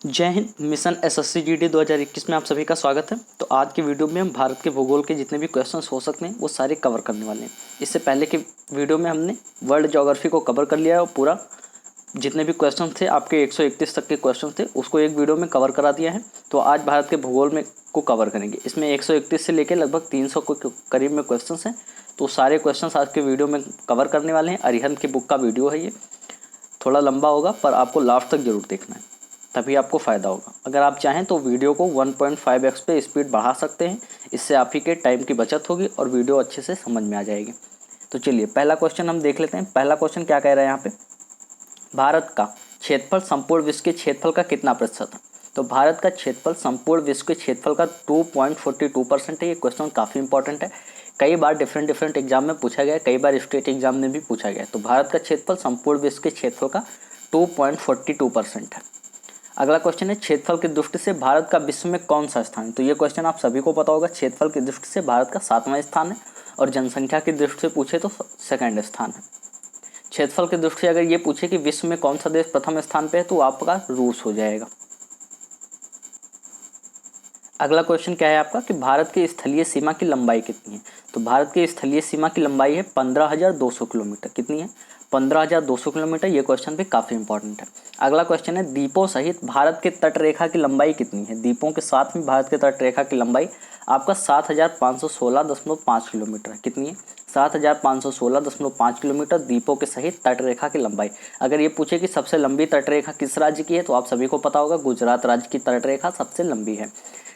जय Hind. Mission SSC GD 2021 में आप सभी का स्वागत है। तो आज की वीडियो में हम भारत के भूगोल के जितने भी क्वेश्चंस हो सकते हैं वो सारे कवर करने वाले हैं। इससे पहले के वीडियो में हमने वर्ल्ड ज्योग्राफी को कवर कर लिया है और पूरा जितने भी क्वेश्चन थे आपके 131 तक के क्वेश्चन थे उसको एक वीडियो में कवर करा दिया है। तो आज भारत के भूगोल में को कवर करेंगे। इसमें 131 से लेकर लगभग 300 के करीब में क्वेश्चन हैं। तो सारे क्वेश्चन आज के वीडियो में कवर करने वाले हैं। अरिहंत की बुक का वीडियो है, ये थोड़ा लंबा होगा पर आपको लास्ट तक जरूर देखना है, तभी आपको फ़ायदा होगा। अगर आप चाहें तो वीडियो को 1.5x पे स्पीड बढ़ा सकते हैं, इससे आप ही के टाइम की बचत होगी और वीडियो अच्छे से समझ में आ जाएगी। तो चलिए पहला क्वेश्चन हम देख लेते हैं। पहला क्वेश्चन क्या कह रहा है यहाँ पे, भारत का क्षेत्रफल संपूर्ण विश्व के क्षेत्रफल का कितना प्रतिशत है। तो भारत का क्षेत्रफल संपूर्ण विश्व के क्षेत्रफल का 2.42% है। ये क्वेश्चन काफ़ी इंपॉर्टेंट है, कई बार डिफरेंट एग्जाम में पूछा गया है, कई बार स्टेट एग्जाम में भी पूछा गया है। तो भारत का क्षेत्रफल संपूर्ण विश्व के क्षेत्रफल का 2.42% है। अगला क्वेश्चन है, क्षेत्रफल की दृष्टि से भारत का विश्व में कौन सा स्थान है। तो ये क्वेश्चन आप सभी को पता होगा। क्षेत्रफल की दृष्टि से भारत का 7वां स्थान है और जनसंख्या की दृष्टि से पूछे तो सेकंड स्थान है। क्षेत्रफल की दृष्टि से अगर ये पूछे कि विश्व में कौन सा देश प्रथम स्थान पे है तो आपका रूस हो जाएगा। अगला क्वेश्चन क्या है आपका कि भारत की स्थलीय सीमा की लंबाई कितनी है। तो भारत की स्थलीय सीमा की लंबाई है 15,200 किलोमीटर। कितनी है? 15,200 किलोमीटर। ये क्वेश्चन भी काफ़ी इंपॉर्टेंट है। अगला क्वेश्चन है, द्वीपों सहित भारत के तट रेखा की लंबाई कितनी है। द्वीपों के साथ में भारत के तट रेखा की लंबाई आपका 7,516.5 किलोमीटर है। कितनी है? 7,516.5 किलोमीटर द्वीपों के सहित तट रेखा की लंबाई। अगर ये पूछे कि सबसे लंबी तट रेखा किस राज्य की है तो आप सभी को पता होगा, गुजरात राज्य की तट रेखा सबसे लंबी है।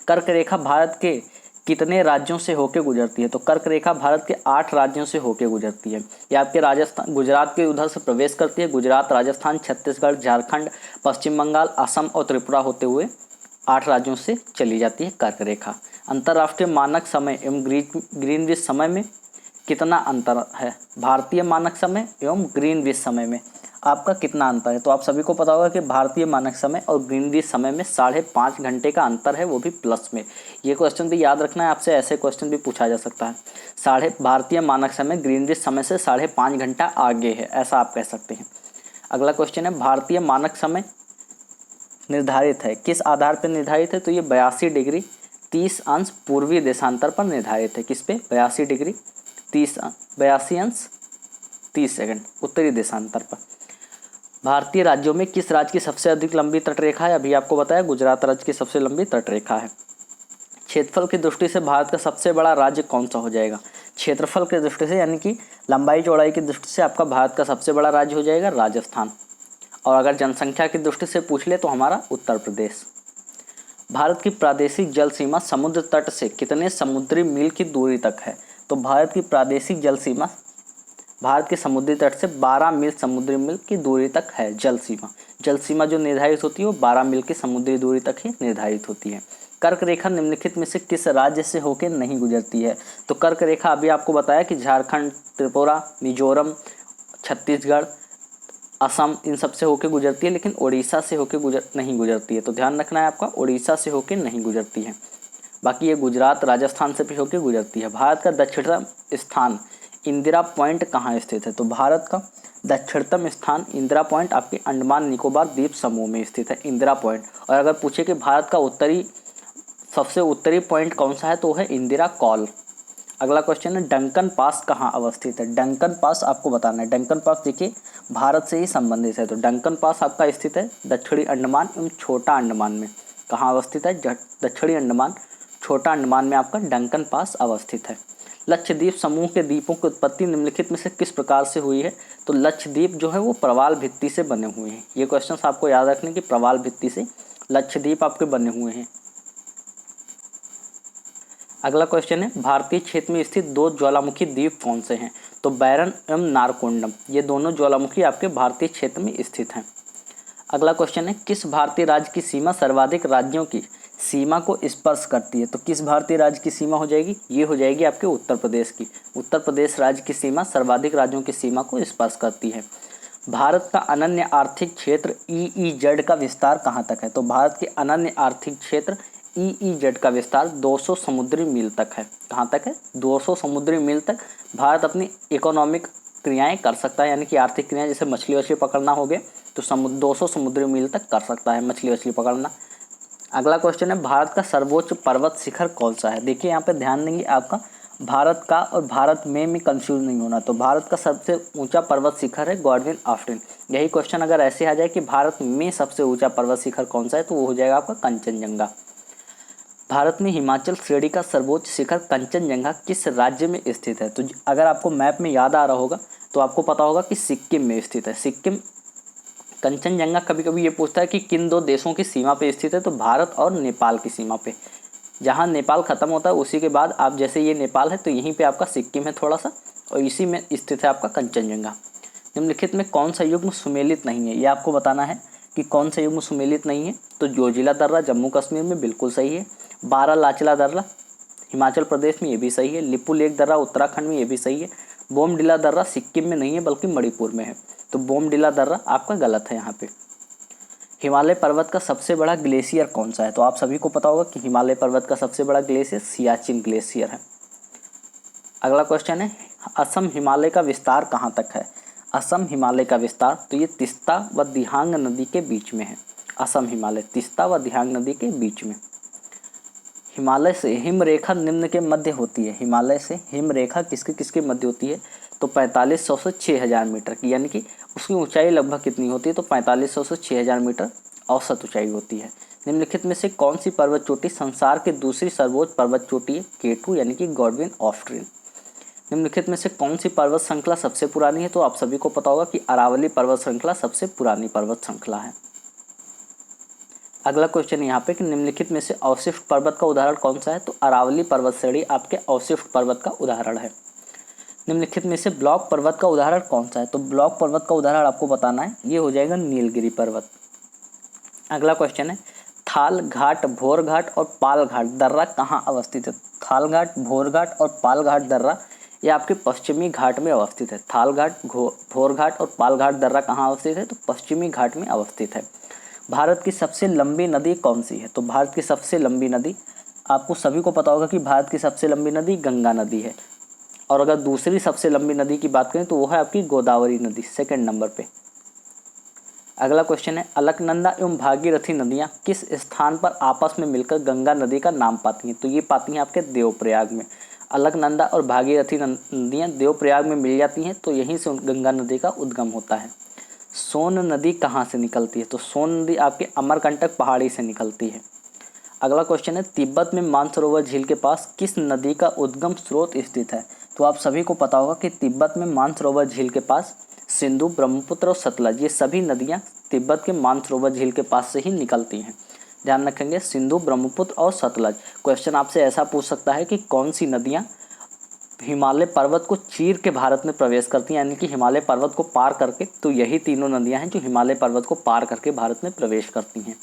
कर्क रेखा भारत के कितने राज्यों से होकर गुजरती है। तो कर्क रेखा भारत के 8 राज्यों से होकर गुजरती है। ये आपके राजस्थान गुजरात के उधर से प्रवेश करती है। गुजरात, राजस्थान, छत्तीसगढ़, झारखंड, पश्चिम बंगाल, असम और त्रिपुरा होते हुए 8 राज्यों से चली जाती है कर्क रेखा। अंतर्राष्ट्रीय मानक समय एवं ग्रीनविच समय में कितना अंतर है। भारतीय मानक समय एवं ग्रीनविच समय में आपका कितना अंतर है। तो आप सभी को पता होगा कि भारतीय मानक समय और ग्रीनविच समय में 5.5 घंटे का अंतर है, वो भी प्लस में। ये क्वेश्चन भी याद रखना है आपसे, ऐसे क्वेश्चन भी पूछा जा सकता है। भारतीय मानक समय ग्रीनविच समय से 5.5 घंटा आगे है, ऐसा आप कह सकते हैं। अगला क्वेश्चन है, भारतीय मानक समय निर्धारित है किस आधार पर निर्धारित है। तो ये 82 डिग्री 30 अंश पूर्वी देशांतर पर निर्धारित है। किस पे? 82 डिग्री 82 अंश 30 सेकंड उत्तरी देशांतर पर। भारतीय राज्यों में किस राज्य की सबसे अधिक लंबी तटरेखा है। अभी आपको बताया गुजरात राज्य की सबसे लंबी तटरेखा है। क्षेत्रफल की दृष्टि से भारत का सबसे बड़ा राज्य कौन सा हो जाएगा। क्षेत्रफल की दृष्टि से यानी कि लंबाई चौड़ाई की दृष्टि से आपका भारत का सबसे बड़ा राज्य हो जाएगा राजस्थान। और अगर जनसंख्या की दृष्टि से पूछ ले तो हमारा उत्तर प्रदेश। भारत की प्रादेशिक जल सीमा समुद्र तट से कितने समुद्री मील की दूरी तक है। तो भारत की प्रादेशिक जल सीमा भारत के समुद्री तट से 12 मील समुद्री मील की दूरी तक है। जल सीमा जो निर्धारित होती है वो 12 मील की समुद्री दूरी तक ही निर्धारित होती है। कर्क रेखा निम्नलिखित में से किस राज्य से होकर नहीं गुजरती है। तो कर्क रेखा अभी आपको बताया कि झारखंड, त्रिपुरा, मिजोरम, छत्तीसगढ़, असम इन सब से होकर गुजरती है, लेकिन उड़ीसा से होकर नहीं गुजरती है। तो ध्यान रखना है आपका, उड़ीसा से होकर नहीं गुजरती है। बाकी ये गुजरात, राजस्थान से भी होकर गुजरती है। भारत का दक्षिणतम स्थान इंदिरा पॉइंट कहाँ स्थित है। तो भारत का दक्षिणतम स्थान इंदिरा पॉइंट आपके अंडमान निकोबार द्वीप समूह में स्थित है, इंदिरा पॉइंट। और अगर पूछे कि भारत का सबसे उत्तरी पॉइंट कौन सा है तो है इंदिरा कॉल। अगला क्वेश्चन है, डंकन पास कहाँ अवस्थित है। डंकन पास आपको बताना है। डंकन पास देखिए भारत से ही संबंधित है। तो डंकन पास आपका स्थित है दक्षिणी अंडमान एवं छोटा अंडमान में। कहाँ अवस्थित है? दक्षिणी अंडमान, छोटा अंडमान में आपका डंकन पास अवस्थित है। लक्षद्वीप समूह के द्वीपों की उत्पत्ति निम्नलिखित में से किस प्रकार से हुई है। तो लक्षद्वीप जो है वो प्रवाल भित्ति से बने हुए हैं। ये क्वेश्चन आपको याद रखने की, प्रवाल भित्ति से लक्षद्वीप आपके बने हुए हैं। अगला क्वेश्चन है, भारतीय क्षेत्र में स्थित 2 ज्वालामुखी द्वीप कौन से हैं। तो बैरन एवं नारकोंडम, ये दोनों ज्वालामुखी आपके भारतीय क्षेत्र में स्थित हैं। अगला क्वेश्चन है, किस भारतीय राज्य की सीमा सर्वाधिक राज्यों की सीमा को स्पर्श करती है। तो किस भारतीय राज्य की सीमा हो जाएगी? ये हो जाएगी आपके उत्तर प्रदेश की। उत्तर प्रदेश राज्य की सीमा सर्वाधिक राज्यों की सीमा को स्पर्श करती है। भारत का अनन्य आर्थिक क्षेत्र EEZ का विस्तार कहाँ तक है। तो भारत के अनन्य आर्थिक क्षेत्र EEZ का विस्तार 200 समुद्री मील तक है। कहाँ तक है? 200 समुद्री मील तक भारत अपनी इकोनॉमिक क्रियाएं कर सकता है, यानी कि आर्थिक क्रियाएं, जैसे मछली वछली पकड़ना हो गया, तो 200 समुद्री मील तक कर सकता है मछली वछली पकड़ना। अगला क्वेश्चन है भारत का सर्वोच्च पर्वत शिखर कौन सा है। देखिए यहाँ पे ध्यान देंगे आपका भारत का और भारत में कंफ्यूज नहीं होना। तो भारत का सबसे ऊंचा पर्वत शिखर है गॉडविन ऑस्टिन। यही क्वेश्चन अगर ऐसे आ जाए कि भारत में सबसे ऊंचा पर्वत शिखर कौन सा है तो वो हो जाएगा आपका कंचनजंगा। भारत में हिमाचल श्रेणी का सर्वोच्च शिखर कंचनजंगा किस राज्य में स्थित है। तो अगर आपको मैप में याद आ रहा होगा तो आपको पता होगा कि सिक्किम में स्थित है। सिक्किम कंचनजंगा कभी कभी ये पूछता है कि किन दो देशों की सीमा पे स्थित है, तो भारत और नेपाल की सीमा पे। जहाँ नेपाल खत्म होता है उसी के बाद आप जैसे ये नेपाल है तो यहीं पे आपका सिक्किम है थोड़ा सा, और इसी में स्थित है आपका कंचनजंगा। निम्नलिखित में कौन सा युग्म सुमेलित नहीं है, ये आपको बताना है कि कौन सा युग्म सुमेलित नहीं है। तो जोजिला दर्रा जम्मू कश्मीर में बिल्कुल सही है। बारालाचला दर्रा हिमाचल प्रदेश में ये भी सही है। लिपुलेख दर्रा उत्तराखंड में ये भी सही है। बोमडिला दर्रा सिक्किम में नहीं है बल्कि मणिपुर में है, तो बोमडिला दर्रा आपका गलत है यहाँ पे। हिमालय पर्वत का सबसे बड़ा ग्लेशियर कौन सा है। तो आप सभी को पता होगा कि हिमालय पर्वत का सबसे बड़ा ग्लेशियर सियाचिन ग्लेशियर है। अगला क्वेश्चन है असम हिमालय का विस्तार कहाँ तक है। असम हिमालय का विस्तार तो ये तिस्ता व दिहांग नदी के बीच में है। असम हिमालय तिस्ता व दिहांग नदी के बीच में। हिमालय से हिमरेखा निम्न के मध्य होती है। हिमालय से हिमरेखा किसके किसके मध्य होती है, तो 4500 से 6000 मीटर की, यानी कि उसकी ऊंचाई लगभग कितनी होती है, तो 4500 से 6000 मीटर औसत ऊंचाई होती है। निम्नलिखित में से कौन सी पर्वत चोटी संसार की दूसरी सर्वोच्च पर्वत चोटी है, K2 यानी कि गॉडविन ऑस्टिन। निम्नलिखित में से कौन सी पर्वत श्रृंखला सबसे पुरानी है, तो आप सभी को पता होगा कि अरावली पर्वत श्रृंखला सबसे पुरानी पर्वत श्रृंखला है। अगला क्वेश्चन यहाँ पे कि निम्नलिखित में से अवशिष्ट पर्वत का उदाहरण कौन सा है, तो अरावली पर्वत श्रेणी आपके अवशिष्ट पर्वत का उदाहरण है। निम्नलिखित में से ब्लॉक पर्वत का उदाहरण कौन सा है, तो ब्लॉक पर्वत का उदाहरण आपको बताना है, ये हो जाएगा नीलगिरी पर्वत। अगला क्वेश्चन है थाल घाट, भोर घाट और पाल घाट दर्रा कहाँ अवस्थित है। थाल घाट, भोर घाट और पाल घाट दर्रा ये आपके पश्चिमी घाट में अवस्थित है। थाल घाट, भोर घाट और पाल घाट दर्रा कहाँ अवस्थित है, तो पश्चिमी घाट में अवस्थित है। भारत की सबसे लंबी नदी कौन सी है, तो भारत की सबसे लंबी नदी आपको सभी को पता होगा कि भारत की सबसे लंबी नदी गंगा नदी है। और अगर दूसरी सबसे लंबी नदी की बात करें तो वो है आपकी गोदावरी नदी, सेकंड नंबर पे। अगला क्वेश्चन है अलकनंदा एवं भागीरथी नदियाँ किस स्थान पर आपस में मिलकर गंगा नदी का नाम पाती हैं, तो ये पाती हैं आपके देवप्रयाग में। अलकनंदा और भागीरथी नदियाँ देवप्रयाग में मिल जाती हैं, तो यहीं से गंगा नदी का उद्गम होता है। सोन नदी कहाँ से निकलती है, तो सोन नदी आपके अमरकंटक पहाड़ी से निकलती है। अगला क्वेश्चन है तिब्बत में मानसरोवर झील के पास किस नदी का उद्गम स्रोत स्थित है, तो आप सभी को पता होगा कि तिब्बत में मानसरोवर झील के पास सिंधु, ब्रह्मपुत्र और सतलज ये सभी नदियाँ तिब्बत के मानसरोवर झील के पास से ही निकलती हैं। ध्यान रखेंगे सिंधु, ब्रह्मपुत्र और सतलज। क्वेश्चन आपसे ऐसा पूछ सकता है कि कौन सी नदियाँ हिमालय पर्वत को चीर के भारत में प्रवेश करती हैं, यानी कि हिमालय पर्वत को पार करके, तो यही तीनों नदियां हैं जो हिमालय पर्वत को पार करके भारत में प्रवेश करती हैं।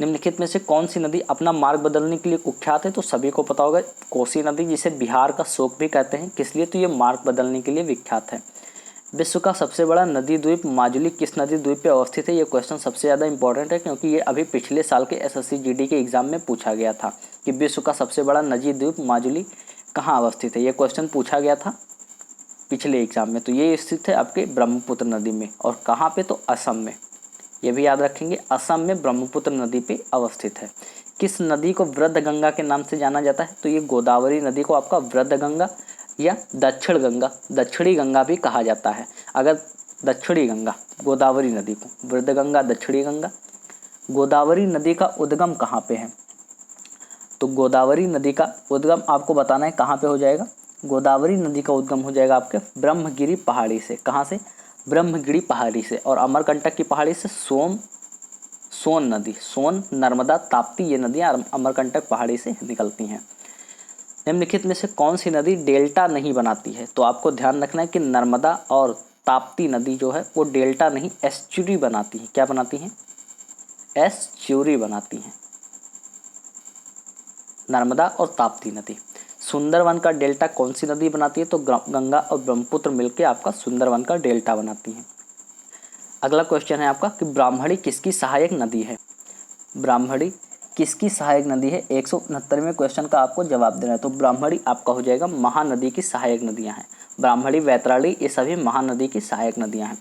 निम्नलिखित में से कौन सी नदी अपना मार्ग बदलने के लिए कुख्यात है, तो सभी को पता होगा कोसी नदी, जिसे बिहार का शोक भी कहते हैं। किस लिए, तो ये मार्ग बदलने के लिए विख्यात है। विश्व का सबसे बड़ा नदी द्वीप माजुली किस नदी द्वीप पे अवस्थित है, ये क्वेश्चन सबसे ज़्यादा इंपॉर्टेंट है क्योंकि ये अभी पिछले साल के SSC GD के एग्जाम में पूछा गया था कि विश्व का सबसे बड़ा नदी द्वीप माजुली कहाँ अवस्थित है। ये क्वेश्चन पूछा गया था पिछले एग्जाम में। तो ये स्थित है आपके ब्रह्मपुत्र नदी में, और कहाँ पे, तो असम में। ये भी याद रखेंगे, असम में ब्रह्मपुत्र नदी पे अवस्थित है। किस नदी को वृद्ध गंगा के नाम से जाना जाता है, तो ये गोदावरी नदी को आपका वृद्ध गंगा या दक्षिण गंगा, दक्षिणी गंगा भी कहा जाता है। अगर दक्षिणी गंगा गोदावरी नदी को वृद्ध गंगा, दक्षिणी गंगा। गोदावरी नदी का उद्गम कहाँ पे है, तो गोदावरी नदी का उद्गम आपको बताना है कहाँ पे हो जाएगा। गोदावरी नदी का उद्गम हो जाएगा आपके ब्रह्मगिरी पहाड़ी से। कहाँ से, ब्रह्मगिरी पहाड़ी से। और अमरकंटक की पहाड़ी से सोन नदी, सोन, नर्मदा, ताप्ती ये नदियाँ अमरकंटक पहाड़ी से निकलती हैं। निम्नलिखित में से कौन सी नदी डेल्टा नहीं बनाती है, तो आपको ध्यान रखना है कि नर्मदा और ताप्ती नदी जो है वो डेल्टा नहीं एस्चुरी बनाती है। क्या बनाती हैं, एस्चुरी बनाती हैं, नर्मदा और ताप्ती नदी। सुंदरवन का डेल्टा कौन सी नदी बनाती है, तो गंगा और ब्रह्मपुत्र मिलकर आपका सुंदरवन का डेल्टा बनाती है। अगला क्वेश्चन है आपका कि ब्राह्मणी किसकी सहायक नदी है। ब्राह्मणी किसकी सहायक नदी है, 169वें क्वेश्चन का आपको जवाब देना है। तो ब्राह्मणी आपका हो जाएगा महानदी की सहायक नदियां हैं। ब्राह्मणी, वैतरणी ये सभी महानदी की सहायक नदियां हैं।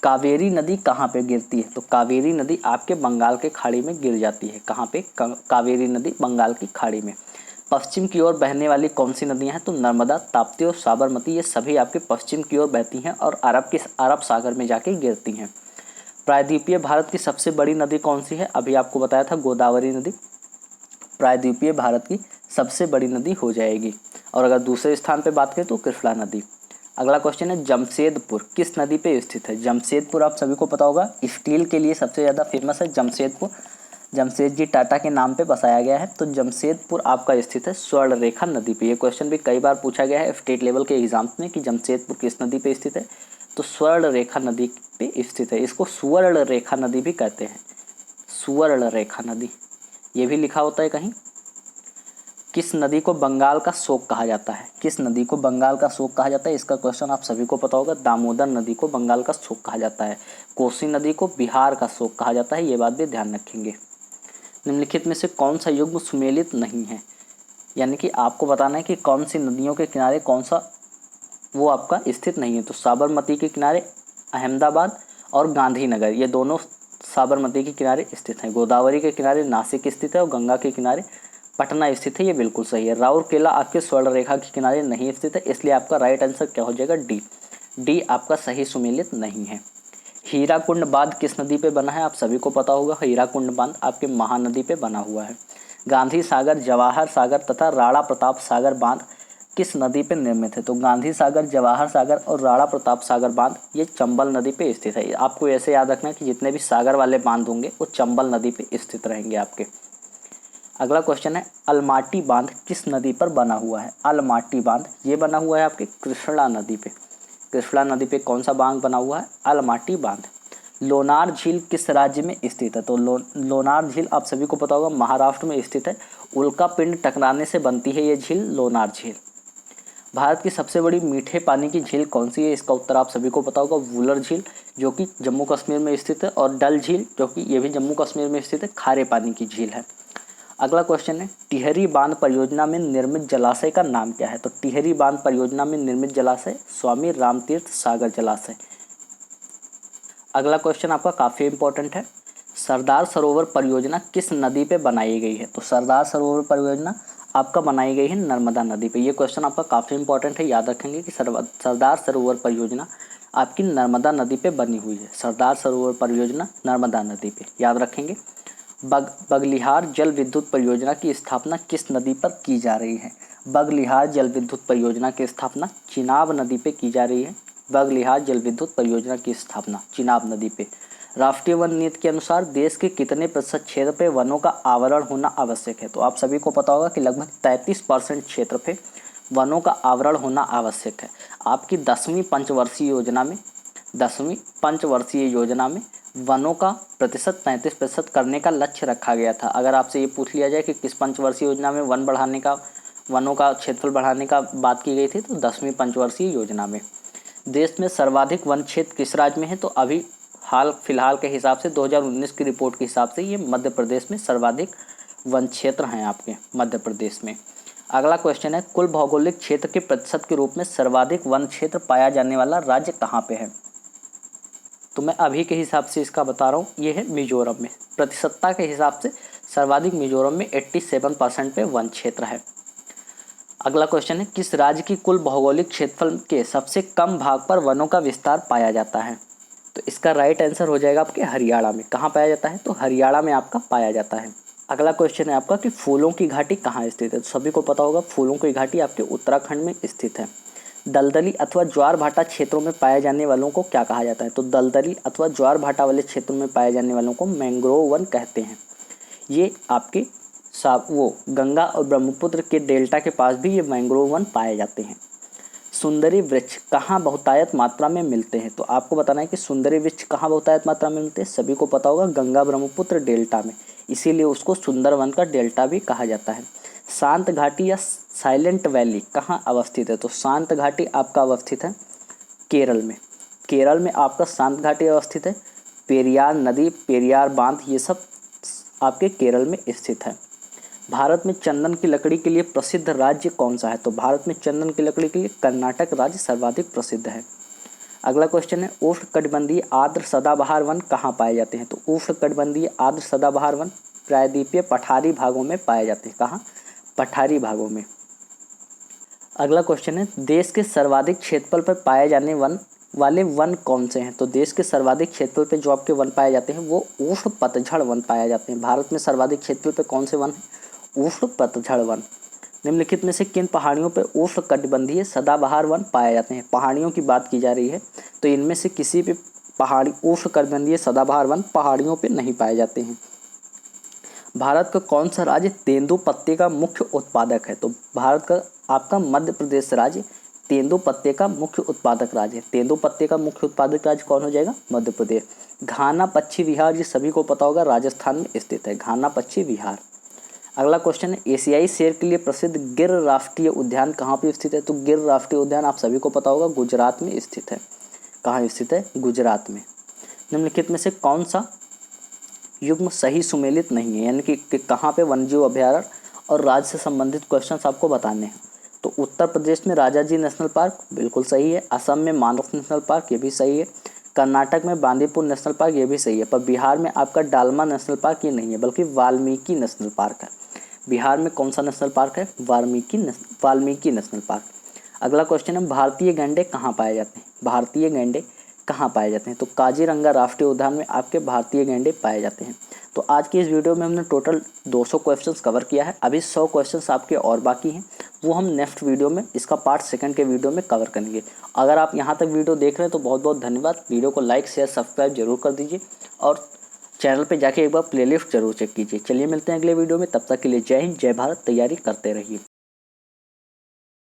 कावेरी नदी कहाँ पे गिरती है? तो कावेरी नदी आपके बंगाल के खाड़ी में गिर जाती है। कहाँ पे? कावेरी नदी बंगाल की खाड़ी में। पश्चिम की ओर बहने वाली कौन सी नदियां हैं? तो नर्मदा, ताप्ती और साबरमती, ये सभी आपके पश्चिम की ओर बहती हैं और अरब सागर में जाके गिरती हैं। प्रायद्वीपीय भारत की सबसे बड़ी नदी कौन सी है? अभी आपको बताया था गोदावरी नदी प्रायद्वीपीय भारत की सबसे बड़ी नदी हो जाएगी। और अगर दूसरे स्थान पे बात करें तो कृष्णा नदी। अगला क्वेश्चन है, जमशेदपुर किस नदी पे स्थित है? जमशेदपुर आप सभी को पता होगा, स्टील के लिए सबसे ज़्यादा फेमस है जमशेदपुर। जमशेदजी टाटा के नाम पे बसाया गया है। तो जमशेदपुर आपका स्थित है स्वर्ण रेखा नदी पे। ये क्वेश्चन भी कई बार पूछा गया है स्टेट लेवल के एग्जाम्स में कि जमशेदपुर किस नदी पे स्थित है? तो स्वर्ण रेखा नदी पे स्थित है। इसको सुवर्ण रेखा नदी भी कहते हैं, सुवर्ण रेखा नदी, ये भी लिखा होता है कहीं। किस नदी को बंगाल का शोक कहा जाता है? किस नदी को बंगाल का शोक कहा जाता है? इसका क्वेश्चन आप सभी को पता होगा। दामोदर नदी को बंगाल का शोक कहा जाता है। कोसी नदी को बिहार का शोक कहा जाता है, ये बात भी ध्यान रखेंगे। निम्नलिखित में से कौन सा युग्म सुमेलित नहीं है? यानी कि आपको बताना है कि कौन सी नदियों के किनारे कौन सा वो आपका स्थित नहीं है। तो साबरमती के किनारे अहमदाबाद और गांधीनगर, ये दोनों साबरमती के किनारे स्थित हैं। गोदावरी के किनारे नासिक स्थित है और गंगा के किनारे पटना स्थित है, ये बिल्कुल सही है। राउरकेला आपके स्वर्ण रेखा के किनारे नहीं स्थित है, इसलिए आपका राइट आंसर क्या हो जाएगा? डी। डी आपका सही सुमेलित नहीं है। हीराकुंड बांध किस नदी पे बना है? आप सभी को पता होगा, हीराकुंड बांध आपके महानदी पे बना हुआ है। गांधी सागर, जवाहर सागर तथा राणा प्रताप सागर बांध किस नदी पे निर्मित है? तो गांधी सागर, जवाहर सागर और राणा प्रताप सागर बांध ये चंबल नदी पे स्थित है। आपको ऐसे याद रखना है कि जितने भी सागर वाले बांध होंगे वो चंबल नदी पे स्थित रहेंगे आपके। अगला क्वेश्चन है, अलमाटी बांध किस नदी पर बना हुआ है? अलमाटी बांध ये बना हुआ है आपके कृष्णा नदी पे। कृष्णा नदी पे कौन सा बांध बना हुआ है? अलमाटी बांध। लोनार झील किस राज्य में स्थित है? तो लोनार झील आप सभी को पता होगा महाराष्ट्र में स्थित है। उल्का पिंड टकराने से बनती है ये झील, लोनार झील। भारत की सबसे बड़ी मीठे पानी की झील कौन सी है? इसका उत्तर आप सभी को पता होगा, वुलर झील, जो कि जम्मू कश्मीर में स्थित है, और डल झील, जो कि ये भी जम्मू कश्मीर में स्थित है, खारे पानी की झील है। अगला क्वेश्चन है, टिहरी बांध परियोजना में निर्मित जलाशय का नाम क्या है? तो टिहरी बांध परियोजना में निर्मित जलाशय स्वामी रामतीर्थ सागर जलाशय। अगला क्वेश्चन आपका काफ़ी इंपॉर्टेंट है, सरदार सरोवर परियोजना किस नदी पे बनाई गई है? तो सरदार सरोवर परियोजना आपका बनाई गई है नर्मदा नदी पे। ये क्वेश्चन आपका काफ़ी इंपॉर्टेंट है, याद रखेंगे कि सरदार सरोवर परियोजना आपकी नर्मदा नदी पे बनी हुई है। सरदार सरोवर परियोजना नर्मदा नदी पे, याद रखेंगे। बगलिहार जल विद्युत परियोजना की स्थापना किस नदी पर की जा रही है? बगलिहार जल विद्युत परियोजना की स्थापना चिनाब नदी पे की जा रही है। बगलिहार जल विद्युत परियोजना की स्थापना चिनाब नदी पे। राष्ट्रीय वन नीति के अनुसार देश के कितने प्रतिशत क्षेत्र पे वनों का आवरण होना आवश्यक है? तो आप सभी को पता होगा कि लगभग 33% क्षेत्र पे वनों का आवरण होना आवश्यक है। आपकी 10वीं पंचवर्षीय योजना में वनों का प्रतिशत 33% करने का लक्ष्य रखा गया था। अगर आपसे ये पूछ लिया जाए कि किस पंचवर्षीय योजना में वनों का क्षेत्रफल बढ़ाने का बात की गई थी, तो 10वीं पंचवर्षीय योजना में। देश में सर्वाधिक वन क्षेत्र किस राज्य में है? तो अभी हाल फिलहाल के हिसाब से 2019 की रिपोर्ट के हिसाब से ये मध्य प्रदेश में सर्वाधिक वन क्षेत्र हैं आपके मध्य प्रदेश में। अगला क्वेश्चन है, कुल भौगोलिक क्षेत्र के प्रतिशत के रूप में सर्वाधिक वन क्षेत्र पाया जाने वाला राज्य कहाँ पे है? तो मैं अभी के हिसाब से इसका बता रहा हूँ, ये है मिजोरम में। प्रतिशतता के हिसाब से सर्वाधिक मिजोरम में 87% पे वन क्षेत्र है। अगला क्वेश्चन है, किस राज्य की कुल भौगोलिक क्षेत्रफल के सबसे कम भाग पर वनों का विस्तार पाया जाता है? तो इसका राइट आंसर हो जाएगा आपके हरियाणा में। कहाँ पाया जाता है? तो हरियाणा में आपका पाया जाता है। अगला क्वेश्चन है आपका कि फूलों की घाटी कहाँ स्थित है? तो सभी को पता होगा फूलों की घाटी आपके उत्तराखंड में स्थित है। दलदली अथवा ज्वार भाटा क्षेत्रों में पाए जाने वालों को क्या कहा जाता है? तो दलदली अथवा ज्वार भाटा वाले क्षेत्रों में पाए जाने वालों को मैंग्रोव वन कहते हैं। ये आपके गंगा और ब्रह्मपुत्र के डेल्टा के पास भी ये मैंग्रोव वन पाए जाते हैं। सुंदरी वृक्ष कहाँ बहुतायत मात्रा में मिलते हैं? तो आपको बताना है कि सुंदरी वृक्ष कहाँ बहुतायत मात्रा में मिलते हैं। सभी को पता होगा गंगा ब्रह्मपुत्र डेल्टा में, इसीलिए उसको सुंदरवन का डेल्टा भी कहा जाता है। शांत घाटी या साइलेंट वैली कहाँ अवस्थित है? तो शांत घाटी आपका अवस्थित है केरल में। केरल में आपका शांत घाटी अवस्थित है। पेरियार नदी, पेरियार बांध, ये सब आपके केरल में स्थित है। भारत में चंदन की लकड़ी के लिए प्रसिद्ध राज्य कौन सा है? तो भारत में चंदन की लकड़ी के लिए कर्नाटक राज्य सर्वाधिक प्रसिद्ध है। अगला क्वेश्चन है उष्णकटिबंधीय आर्द्र सदाबहार वन कहाँ पाए जाते हैं? तो उष्णकटिबंधीय आर्द्र सदाबहार वन प्रायद्वीपीय पठारी भागों में पाए जाते हैं। कहाँ? पठारी भागों में। अगला क्वेश्चन है देश के सर्वाधिक क्षेत्रफल पर पाए जाने वाले वन कौन से हैं? तो देश के सर्वाधिक क्षेत्रफल पे जो आपके वन पाए जाते हैं वो उष्ण पतझड़ वन पाए जाते हैं। भारत में सर्वाधिक क्षेत्रफल पे कौन से वन हैं? उष्ण पतझड़ वन। निम्नलिखित में से किन पहाड़ियों पर उष्णकटिबंधीय सदाबहार वन पाए जाते हैं? पहाड़ियों की बात की जा रही है, तो इनमें से किसी भी पहाड़ी उष्णकटिबंधीय सदाबहार वन पहाड़ियों पर नहीं पाए जाते हैं। भारत का कौन सा राज्य तेंदुपत्ते का मुख्य उत्पादक है? तो भारत का आपका मध्य प्रदेश राज्य तेंदुपत्ते का मुख्य उत्पादक राज्य है। तेंदुपत्ते का मुख्य उत्पादक राज्य कौन हो जाएगा? मध्य प्रदेश। घाना पक्षी विहार, ये सभी को पता होगा, राजस्थान में स्थित है घाना पक्षी विहार। अगला क्वेश्चन है एशियाई शेर के लिए प्रसिद्ध गिर राष्ट्रीय उद्यान कहाँ पे स्थित है? तो गिर राष्ट्रीय उद्यान आप सभी को पता होगा गुजरात में स्थित है। कहाँ स्थित है? गुजरात में। निम्नलिखित में से कौन सा युग्म सही सुमेलित नहीं है, यानी कि कहाँ पे वन्यजीव अभयारण्य और राज्य से संबंधित क्वेश्चंस आपको बताने हैं। तो उत्तर प्रदेश में राजाजी नेशनल पार्क बिल्कुल सही है, असम में मानस नेशनल पार्क ये भी सही है, कर्नाटक में बांदीपुर नेशनल पार्क ये भी सही है, पर बिहार में आपका डालमा नेशनल पार्क ये नहीं है बल्कि वाल्मीकि नेशनल पार्क है। बिहार में कौन सा नेशनल पार्क है? Valmiki national park. अगला क्वेश्चन है भारतीय गैंडे कहाँ पाए जाते हैं? भारतीय गैंडे कहाँ पाए जाते हैं? तो काजीरंगा राष्ट्रीय उद्यान में आपके भारतीय गैंडे पाए जाते हैं। तो आज की इस वीडियो में हमने टोटल 200 क्वेश्चंस कवर किया है। अभी 100 क्वेश्चंस आपके और बाकी हैं, वो हम नेक्स्ट वीडियो में इसका पार्ट 2 के वीडियो में कवर करेंगे। अगर आप यहाँ तक वीडियो देख रहे हैं तो बहुत बहुत धन्यवाद। वीडियो को लाइक शेयर सब्सक्राइब जरूर कर दीजिए और चैनल पर जाके एक बार प्लेलिस्ट जरूर चेक कीजिए। चलिए मिलते हैं अगले वीडियो में, तब तक के लिए जय हिंद जय भारत। तैयारी करते रहिए।